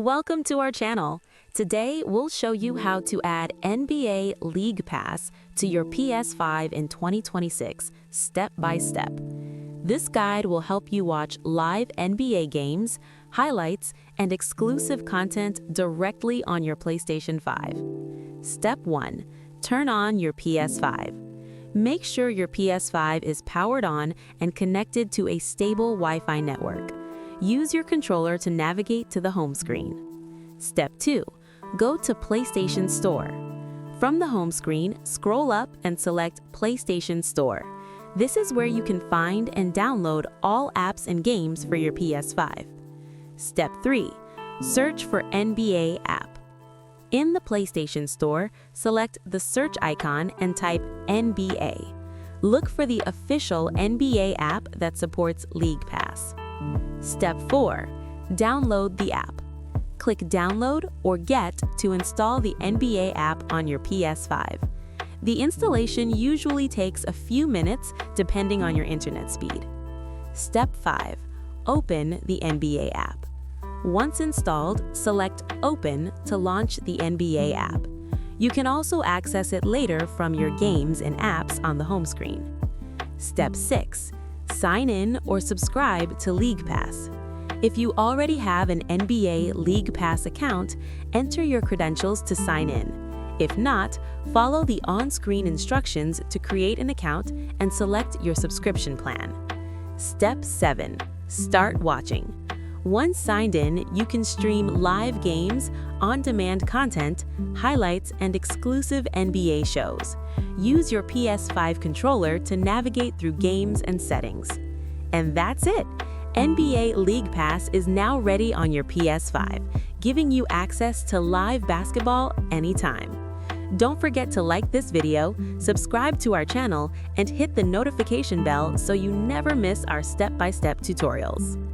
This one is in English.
Welcome to our channel. Today, we'll show you how to add NBA League Pass to your PS5 in 2026, step by step. This guide will help you watch live NBA games, highlights, and exclusive content directly on your PlayStation 5. Step 1. Turn on your PS5. Make sure your PS5 is powered on and connected to a stable Wi-Fi network. Use your controller to navigate to the home screen. Step 2. Go to PlayStation Store. From the home screen, scroll up and select PlayStation Store. This is where you can find and download all apps and games for your PS5. Step 3. Search for NBA app. In the PlayStation Store, select the search icon and type NBA. Look for the official NBA app that supports League Pass. Step 4. Download the app. Click Download or Get to install the NBA app on your PS5. The installation usually takes a few minutes depending on your internet speed. Step 5. Open the NBA app. Once installed, select Open to launch the NBA app. You can also access it later from your games and apps on the home screen. Step 6. Sign in or subscribe to League Pass. If you already have an NBA League Pass account, enter your credentials to sign in. If not, follow the on-screen instructions to create an account and select your subscription plan. Step 7. Start watching. Once signed in, you can stream live games, on-demand content, highlights, and exclusive NBA shows. Use your PS5 controller to navigate through games and settings. And that's it! NBA League Pass is now ready on your PS5, giving you access to live basketball anytime. Don't forget to like this video, subscribe to our channel, and hit the notification bell so you never miss our step-by-step tutorials.